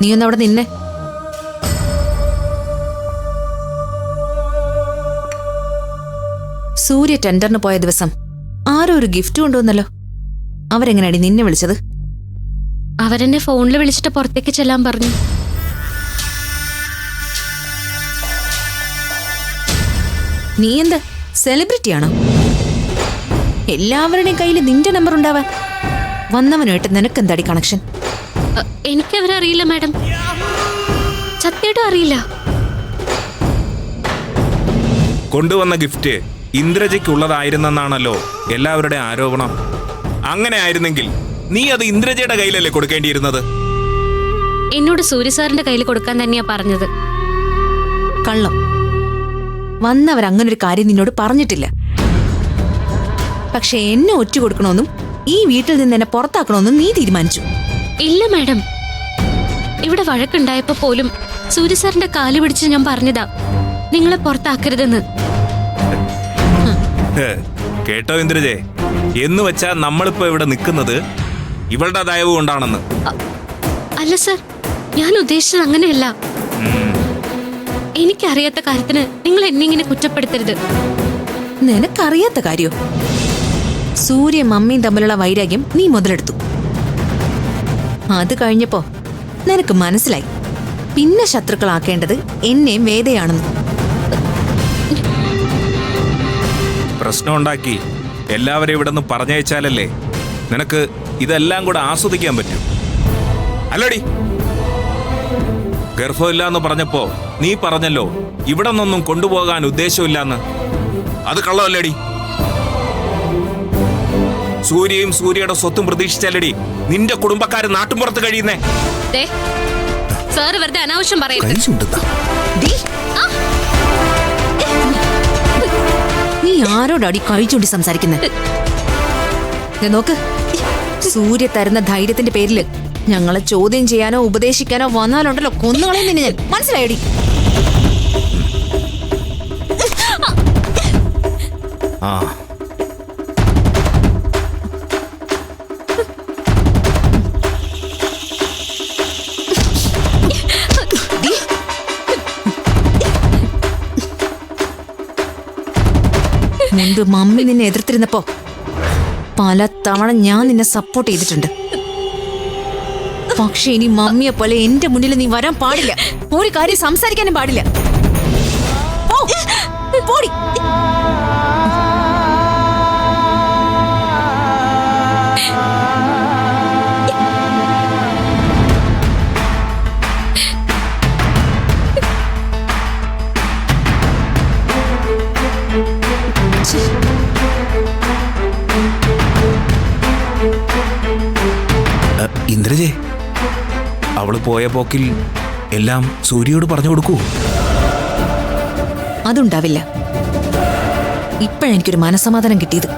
നീ ഒന്ന് അവിടെ നിന്നെ. സൂര്യ ടെൻഡറിന് പോയ ദിവസം ആരോ ഒരു ഗിഫ്റ്റ് കൊണ്ടുവന്നല്ലോ. അവരെങ്ങനെയാടി നിന്നെ വിളിച്ചത്? അവരെന്നെ ഫോണിൽ വിളിച്ചിട്ട് പുറത്തേക്ക് ചെല്ലാൻ പറഞ്ഞു. നീ എന്താ സെലിബ്രിറ്റിയാണോ? എല്ലാവരുടെയും കയ്യിൽ നിന്റെ നമ്പർ ഉണ്ടാവാൻ. വന്നവനുമായിട്ട് നിനക്കെന്താടി കണക്ഷൻ? എനിക്കവരറിയില്ല മാഡം, സത്യമായിട്ടും അറിയില്ല. കൊണ്ടുവന്ന ഗിഫ്റ്റ് ഇന്ദ്രജയ്ക്കുള്ളതായിരുന്നെന്നാണല്ലോ എല്ലാവരുടെ ആരോപണം. അങ്ങനെ ആയിരുന്നെങ്കിൽ നീ അത് ഇന്ദ്രജയുടെ കയ്യിലല്ലേ കൊടുക്കേണ്ടിയിരുന്നത്? എന്നോട് സൂര്യ സാറിന്റെ കയ്യിൽ കൊടുക്കാൻ തന്നെയാ പറഞ്ഞത്. കള്ളം. വന്നവരങ്ങനൊരു കാര്യം നിന്നോട് പറഞ്ഞിട്ടില്ല. പക്ഷെ എന്നെ ഒറ്റ കൊടുക്കണമെന്നും ഈ വീട്ടിൽ നിന്ന് എന്നെ പുറത്താക്കണമെന്നും നീ തീരുമാനിച്ചു. ഇല്ല മാഡം, ഇവിടെ വഴക്കുണ്ടായപ്പോ പോലും സൂര്യ സാറിന്റെ കാല് പിടിച്ച് ഞാൻ പറഞ്ഞതാ നിങ്ങളെ പുറത്താക്കരുതെന്ന്. കേട്ടോ ഇന്ദ്രജെ, എന്ന് വെച്ചാ നമ്മളിപ്പോ ഇവിടെ നിൽക്കുന്നത് ഇവളുടെ ദയവ് കൊണ്ടാണെന്ന്. അല്ല സർ, ഞാൻ ഉദ്ദേശിച്ചത് അങ്ങനെയല്ല. എനിക്കറിയാത്ത കാര്യത്തിന് നിങ്ങൾ എന്നെ ഇങ്ങനെ കുറ്റപ്പെടുത്തരുത്. നിനക്കറിയാത്ത കാര്യോ? സൂര്യ മമ്മിയും തമ്മിലുള്ള വൈരാഗ്യം നീ മുതലെടുത്തു. അത് കഴിഞ്ഞപ്പോ നിനക്ക് മനസ്സിലായി പിന്നെ ശത്രുക്കളാക്കേണ്ടത് എന്നെയും വേദയാണെന്ന്. പ്രശ്നം ഉണ്ടാക്കി എല്ലാവരും ഇവിടെ നിന്ന് പറഞ്ഞയച്ചാലല്ലേ നിനക്ക് ഇതെല്ലാം കൂടെ ആസ്വദിക്കാൻ പറ്റൂ. അല്ലടി, ഗർഭമില്ലാന്ന് പറഞ്ഞപ്പോ നീ പറഞ്ഞല്ലോ ഇവിടെ നിന്നൊന്നും കൊണ്ടുപോകാൻ ഉദ്ദേശമില്ലാന്ന്. അത് കള്ളമല്ലേടി? സൂര്യയും സൂര്യയുടെ സ്വത്തും പ്രതീക്ഷിച്ചല്ലടി നിന്റെ കുടുംബക്കാര് നാട്ടുമ്പുറത്ത് കഴിയുന്നേ. സാർ വെറുതെ അനാവശ്യം പറയരുത്. നീ ആരോടടി കഴിച്ചുണ്ടി സംസാരിക്കുന്നത്? നോക്ക്, സൂര്യ തരുന്ന ധൈര്യത്തിന്റെ പേരില് ഞങ്ങളെ ചോദ്യം ചെയ്യാനോ ഉപദേശിക്കാനോ വന്നാലുണ്ടല്ലോ കൊന്നുകളയും നിന്നെ ഞാൻ. മനസ്സിലായടി? ആ മുൻപ് മമ്മി നിന്നെ എതിർത്തിരുന്നപ്പോ പല തവണ ഞാൻ നിന്നെ സപ്പോർട്ട് ചെയ്തിട്ടുണ്ട്. പക്ഷെ ഇനി മമ്മിയെ പോലെ എന്റെ മുന്നിൽ നീ വരാൻ പാടില്ല. ഒരു കാര്യം സംസാരിക്കാനും പാടില്ല. പോടി. ഇന്ദ്രജെ, അവള് പോയ പോക്കിൽ എല്ലാം സൂര്യയോട് പറഞ്ഞു കൊടുക്കൂ. അതുണ്ടാവില്ല. ഇപ്പോഴെനിക്കൊരു മനസ്സമാധാനം കിട്ടിയത്.